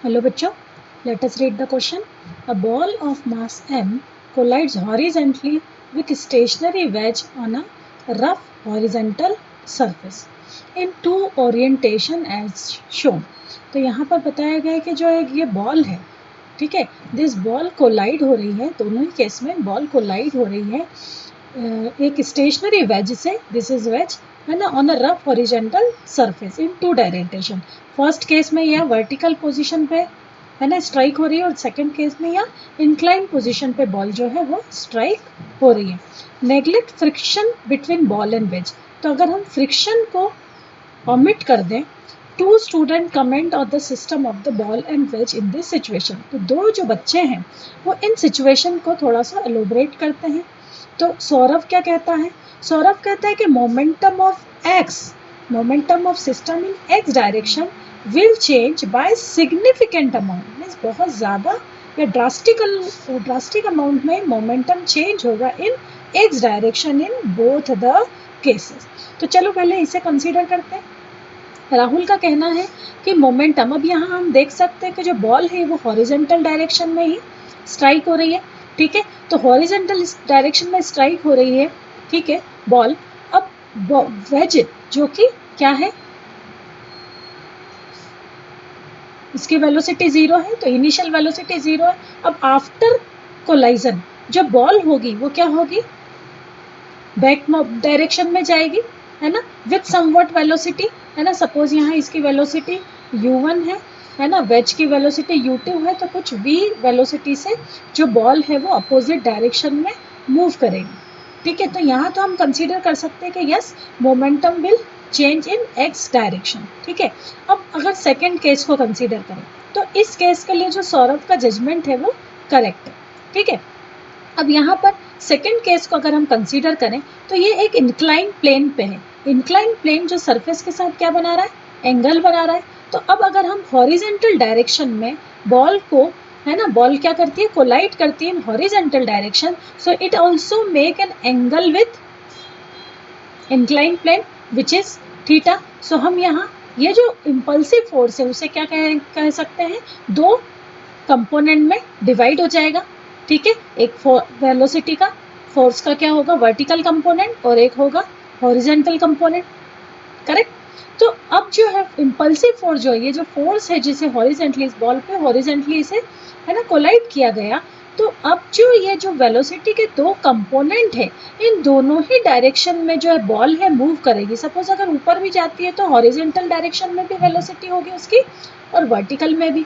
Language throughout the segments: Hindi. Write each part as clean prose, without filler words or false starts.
Hello बच्चों, let us read the question. A ball of mass m collides horizontally with stationary wedge on a rough horizontal surface in two orientation as shown. तो यहाँ पर बताया गया है कि जो एक ये बॉल है, ठीक है, दिस बॉल कोलाइड हो रही है, दोनों ही केस में बॉल कोलाइड हो रही है एक स्टेशनरी वेज से, दिस इज वेज है ना, on a rough horizontal surface in two direction. First case में यह वर्टिकल पोजीशन पे है ना स्ट्राइक हो रही है और सेकंड केस में यह इंक्लाइन पोजीशन पे बॉल जो है वो स्ट्राइक हो रही है. Neglect friction between ball and wedge. तो अगर हम फ्रिक्शन को ओमिट कर दें, two student comment on the system of the ball and wedge in this situation. तो दो जो बच्चे हैं वो इन सिचुएशन को थोड़ा सा एलोबरेट करते हैं. तो सौरभ क्या कहता है? सौरभ कहता है कि momentum of system in x direction will change by significant amount. Means बहुत ज़्यादा या ड्रास्टिक अमाउंट में मोमेंटम चेंज होगा in x direction in both the cases. तो चलो पहले इसे कंसीडर करते हैं. राहुल का कहना है कि मोमेंटम, अब यहाँ हम देख सकते हैं कि जो बॉल है वो हॉरिजॉन्टल डायरेक्शन में ही स्ट्राइक हो रही है, ठीक है. तो हॉरिजॉन्टल डायरेक्शन में स्ट्राइक हो रही है, ठीक है, बॉल. अब वेज जो कि क्या है, इसकी वेलोसिटी 0 है, तो इनिशियल वेलोसिटी 0 है. अब आफ्टर कोलाइजन जो बॉल होगी वो क्या होगी, बैक डायरेक्शन में जाएगी, है ना, विथ समवट वेलोसिटी, है ना. सपोज यहाँ इसकी वेलोसिटी u1 है ना, वेज की वेलोसिटी u2 है, तो कुछ v वेलोसिटी से जो बॉल है वो अपोजिट डायरेक्शन में मूव करेगी, ठीक है. तो यहाँ तो हम कंसीडर कर सकते हैं कि yes, momentum will change in x direction, ठीक है. अब अगर सेकेंड केस को कंसीडर करें तो इस केस के लिए जो सौरभ का जजमेंट है वो करेक्ट है, ठीक है. अब यहाँ पर सेकेंड केस को अगर हम कंसीडर करें तो ये एक इंक्लाइन प्लेन पे है. इंक्लाइन प्लेन जो सरफेस के साथ क्या बना रहा है, एंगल बना रहा है. तो अब अगर हम हॉरिजेंटल डायरेक्शन में बॉल को, है ना, बॉल क्या करती है, कोलाइड करती है in horizontal direction, so it also make an angle with incline plane which is theta. So हम यहाँ ये जो इम्पल्सिव फोर्स है उसे क्या कह सकते हैं, दो कंपोनेंट में डिवाइड हो जाएगा, ठीक है. एक वेलोसिटी का फोर्स का क्या होगा, वर्टिकल कंपोनेंट, और एक होगा हॉरिजॉन्टल कंपोनेंट, करेक्ट. तो अब जो है इम्पल्सिव फोर्स जो है, ये जो फोर्स है जिसे हॉरिजॉन्टली इस बॉल पे हॉरिजॉन्टली इसे, है ना, कोलाइड किया गया, तो अब जो ये जो वेलोसिटी के दो कंपोनेंट है इन दोनों ही डायरेक्शन में जो है बॉल है मूव करेगी. सपोज अगर ऊपर भी जाती है तो हॉरिजॉन्टल डायरेक्शन में भी वेलोसिटी होगी उसकी और वर्टिकल में भी,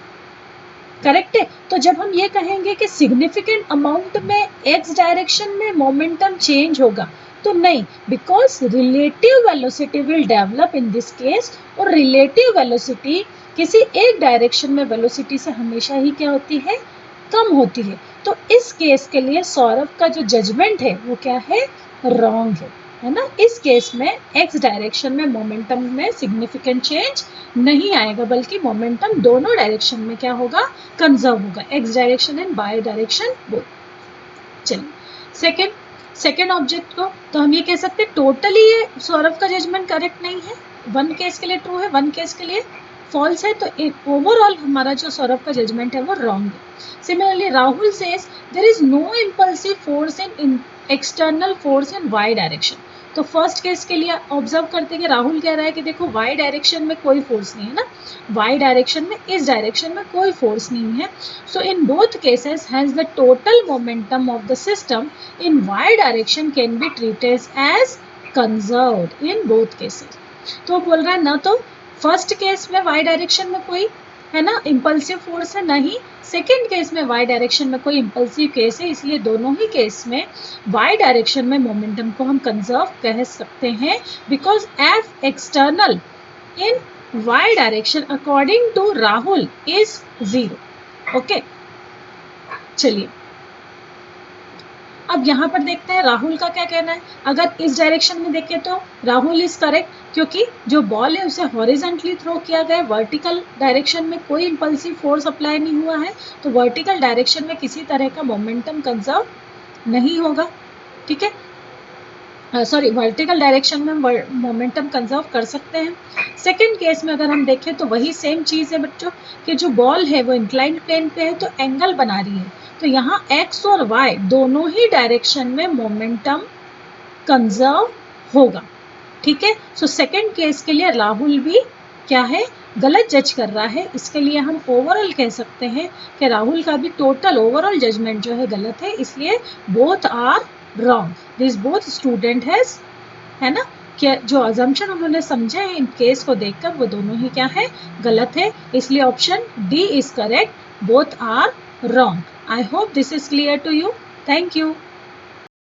करेक्ट है. तो जब हम ये कहेंगे कि सिग्निफिकेंट अमाउंट में एक्स डायरेक्शन में मोमेंटम चेंज होगा, तो नहीं, because relative velocity will develop in this case. और रिलेटिव वेलोसिटी किसी एक डायरेक्शन में वेलोसिटी से हमेशा ही क्या होती है, कम होती है. तो इस केस के लिए सौरभ का जो जजमेंट है वो क्या है, रॉन्ग है ना. इस केस में एक्स डायरेक्शन में मोमेंटम में सिग्निफिकेंट चेंज नहीं आएगा, बल्कि मोमेंटम दोनों डायरेक्शन में क्या होगा, कंजर्व होगा, X direction and Y direction both. चलिए सेकेंड ऑब्जेक्ट को तो हम ये कह सकते हैं टोटली ये सौरभ का जजमेंट करेक्ट नहीं है. वन केस के लिए ट्रू है, वन केस के लिए फॉल्स है. तो ओवरऑल हमारा जो सौरभ का जजमेंट है वो रॉन्ग है. Similarly Rahul says there is no impulsive force in external force in Y direction. तो फर्स्ट केस के लिए ऑब्जर्व करते हैं कि राहुल कह रहा है कि देखो वाई डायरेक्शन में कोई फोर्स नहीं है ना, वाई डायरेक्शन में, इस डायरेक्शन में कोई फोर्स नहीं है. So in both cases has the total momentum of the system in y direction can be treated as conserved in both cases. तो बोल रहा है ना, तो फर्स्ट केस में y डायरेक्शन में कोई, है ना, इम्पल्सिव फोर्स है, नहीं सेकेंड केस में y डायरेक्शन में कोई इम्पल्सिव केस है. इसलिए दोनों ही केस में y डायरेक्शन में मोमेंटम को हम कंजर्व कह सकते हैं, because f external in y direction according to Rahul is 0. Okay, चलिए अब यहाँ पर देखते हैं राहुल का क्या कहना है. अगर इस डायरेक्शन में देखें तो राहुल इज करेक्ट, क्योंकि जो बॉल है उसे हॉरिजॉन्टली थ्रो किया गया, वर्टिकल डायरेक्शन में कोई इम्पल्सिव फोर्स अप्लाई नहीं हुआ है, तो वर्टिकल डायरेक्शन में किसी तरह का मोमेंटम कंजर्व नहीं होगा, ठीक है. सॉरी वर्टिकल डायरेक्शन में मोमेंटम कंजर्व कर सकते हैं। सेकंड केस में अगर हम देखें तो वही सेम चीज़ है बच्चों कि जो बॉल है वो इंक्लाइंड प्लेन पे है तो एंगल बना रही है, तो यहाँ x और y दोनों ही डायरेक्शन में मोमेंटम कंजर्व होगा। ठीक है, सो सेकंड केस के लिए राहुल भी क्या है, गलत जज कर रहा है। इसके लिए हम ओवरऑल कह सकते हैं कि राहुल का भी टोटल ओवरऑल जजमेंट जो है गलत है, इसलिए both are wrong. This both student has, है ना, कि जो अजम्पशन उन्होंने समझे हैं इन केस को देखकर वो दोनों ही क्या है, गलत है, इसलिए option D is correct, both are wrong. I hope this is clear to you. Thank you.